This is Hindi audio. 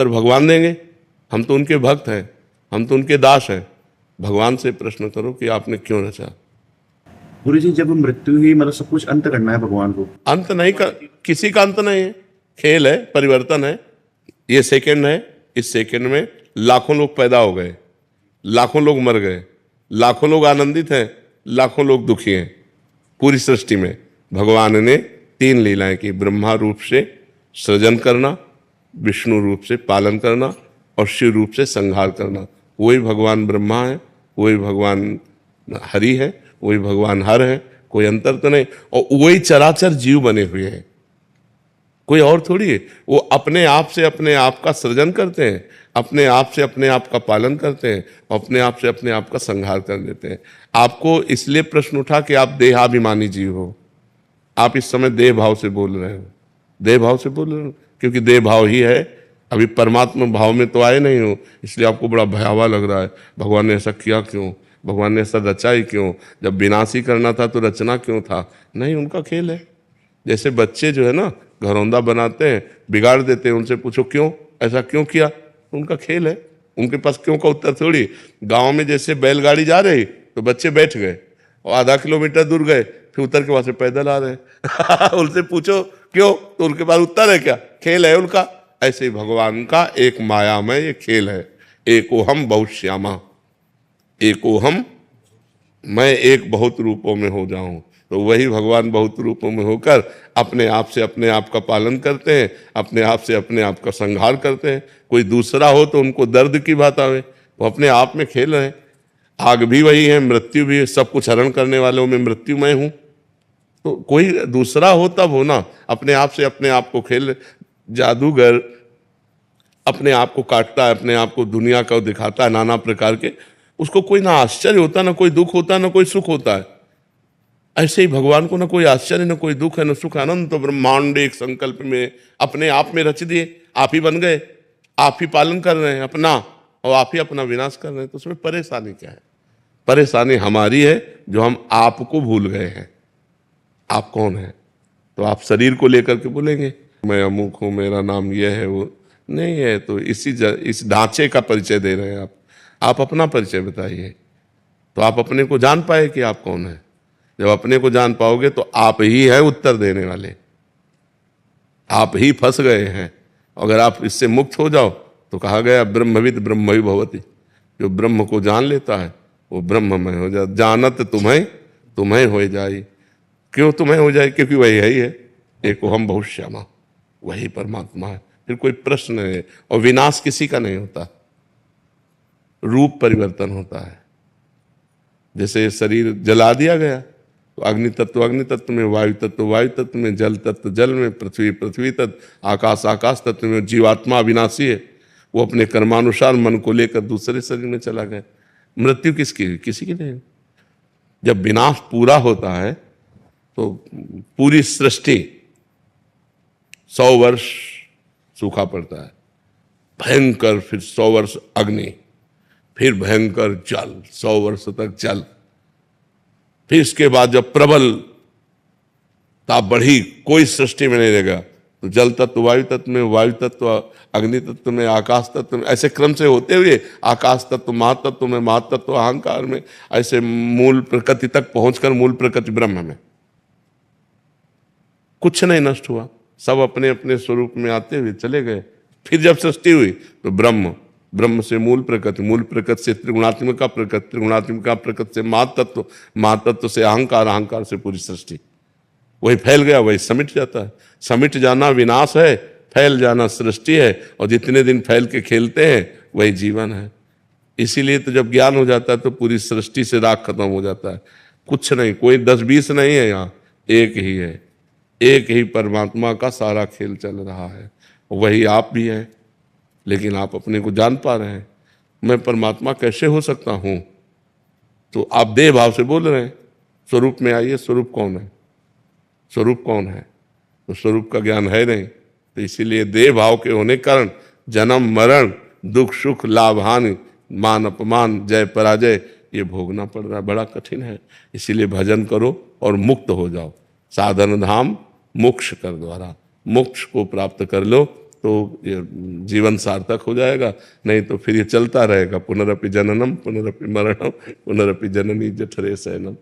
पर भगवान देंगे, हम तो उनके भक्त हैं, हम तो उनके दास हैं। भगवान से प्रश्न करो कि आपने क्यों रचा। गुरु जी, जब मृत्यु ही मतलब सब कुछ अंत करना है भगवान को, अंत नहीं कर, किसी का अंत नहीं है, खेल है, परिवर्तन है। ये सेकंड है, इस सेकंड में लाखों लोग पैदा हो गए, लाखों लोग मर गए, लाखों लोग आनंदित हैं, लाखों लोग दुखी हैं। पूरी सृष्टि में भगवान ने 3 लीलाएं की, ब्रह्मा रूप से सृजन करना, विष्णु रूप से पालन करना और शिव रूप से संहार करना। वही भगवान ब्रह्मा है, वही भगवान हरि है, वही भगवान हर है, कोई अंतर तो नहीं। और वही चराचर जीव बने हुए हैं, कोई और थोड़ी है। वो अपने आप से अपने आप का सृजन करते हैं, अपने आप से अपने आप का पालन करते हैं, अपने आप से अपने आप का संहार कर देते हैं। आपको इसलिए प्रश्न उठा कि आप देहाभिमानी जीव हो, आप इस समय देह भाव से बोल रहे हो, देह भाव से बोल रहे हो, क्योंकि देह भाव ही है। अभी परमात्मा भाव में तो आए नहीं हो, इसलिए आपको बड़ा भयावह लग रहा है। भगवान ने ऐसा किया क्यों, भगवान ने ऐसा रचा ही क्यों, जब विनाश ही करना था तो रचना क्यों था। नहीं, उनका खेल है। जैसे बच्चे जो है ना घरौंदा बनाते हैं, बिगाड़ देते हैं, उनसे पूछो क्यों, ऐसा क्यों किया, उनका खेल है। उनके पास क्यों का उत्तर थोड़ी। गांव में जैसे बैलगाड़ी जा रही तो बच्चे बैठ गए और आधा किलोमीटर दूर गए, फिर उतर के वहां से पैदल आ रहे उनसे पूछो क्यों, तो उनके पास उत्तर है क्या, खेल है उनका। ऐसे ही भगवान का एक माया में ये खेल है। एकोहम बहुत श्यामा, एकोहम, मैं एक बहुत रूपों में हो जाऊं। तो वही भगवान बहुत रूपों में होकर अपने आप से अपने आप का पालन करते हैं, अपने आप से अपने आप का संहार करते हैं। कोई दूसरा हो तो उनको दर्द की बात आवे, वो अपने आप में खेल रहे हैं। आग भी वही है, मृत्यु भी है, सब कुछ हरण करने वालों में मृत्यु मैं हूं। तो कोई दूसरा हो तब हो ना, अपने आप से अपने आप को खेल। जादूगर अपने आप को काटता है, अपने आप को दुनिया को दिखाता है नाना प्रकार के, उसको कोई ना आश्चर्य होता, ना कोई दुख होता, ना कोई सुख होता है। ऐसे ही भगवान को ना कोई आश्चर्य, ना कोई दुख है, ना सुख। अनंत ब्रह्मांड एक संकल्प में अपने आप में रच दिए, आप ही बन गए, आप ही पालन कर रहे हैं अपना, और आप ही अपना विनाश कर रहे हैं। तो उसमें परेशानी क्या है? परेशानी हमारी है जो हम आपको भूल गए हैं। आप कौन है? तो आप शरीर को लेकर के बोलेंगे मैं अमुक हूं, मेरा नाम यह है, वो नहीं है। तो इस ढांचे का परिचय दे रहे हैं आप अपना परिचय बताइए, तो आप अपने को जान पाए कि आप कौन है। जब अपने को जान पाओगे तो आप ही है उत्तर देने वाले, आप ही फंस गए हैं। अगर आप इससे मुक्त हो जाओ तो कहा गया ब्रह्मविद ब्रह्मवि भवति, जो ब्रह्म को जान लेता है वो ब्रह्ममय हो जाता। जानत तुम्हें तुम्हें हो जाए। क्यों तुम्हें हो जाए? क्योंकि वही है ही है, एको हम बहुत श्यामा, वही परमात्मा है। फिर कोई प्रश्न है। और विनाश किसी का नहीं होता, रूप परिवर्तन होता है। जैसे शरीर जला दिया गया तो अग्नि तत्व में, वायु तत्व में, जल तत्व जल में, पृथ्वी पृथ्वी तत्व, आकाश आकाश तत्व में। जीवात्मा अविनाशी है, वो अपने कर्मानुसार मन को लेकर दूसरे शरीर में चला गया। मृत्यु किसकी? किसी की नहीं। जब विनाश पूरा होता है तो पूरी सृष्टि 100 वर्ष सूखा पड़ता है, भयंकर, फिर 100 वर्ष अग्नि, फिर भयंकर जल, 100 वर्ष तक जल। फिर इसके बाद जब प्रबलता बढ़ी, कोई सृष्टि में नहीं रहेगा, तो जल तत्व वायु तत्व में, वायु तत्व अग्नि तत्व में, आकाश तत्व में, ऐसे क्रम से होते हुए आकाश तत्व महातत्व में, महातत्व अहंकार में, ऐसे मूल प्रकृति तक पहुंचकर मूल प्रकृति ब्रह्म में कुछ नहीं नष्ट हुआ, सब अपने अपने स्वरूप में आते हुए चले गए। फिर जब सृष्टि हुई तो ब्रह्म, ब्रह्म से मूल प्रकृति, मूल प्रकृति से त्रिगुणात्मिका प्रकृति, त्रिगुणात्मिका प्रकृति से महातत्व, महातत्व से अहंकार, अहंकार से पूरी सृष्टि। वही फैल गया, वही समिट जाता है। समिट जाना विनाश है, फैल जाना सृष्टि है। और जितने दिन फैल के खेलते हैं वही जीवन है। इसीलिए तो जब ज्ञान हो जाता है तो पूरी सृष्टि से राग खत्म हो जाता है। कुछ नहीं, कोई 10-20 नहीं है यहाँ, एक ही है, एक ही परमात्मा का सारा खेल चल रहा है। वही आप भी हैं, लेकिन आप अपने को जान पा रहे हैं। मैं परमात्मा कैसे हो सकता हूं? तो आप देह भाव से बोल रहे हैं। स्वरूप में आइए, स्वरूप कौन है? स्वरूप कौन है? तो स्वरूप का ज्ञान है नहीं, तो इसीलिए देह भाव के होने के कारण जन्म मरण, दुख सुख, लाभ हानि, मान अपमान, जय पराजय ये भोगना पड़ रहा है। बड़ा कठिन है। इसीलिए भजन करो और मुक्त हो जाओ। साधन धाम मोक्ष कर द्वारा मोक्ष को प्राप्त कर लो। तो ये जीवन सार्थक हो जाएगा, नहीं तो फिर ये चलता रहेगा, पुनरपि जननम पुनरपि मरणम पुनरपि जननी जठरे शयनम।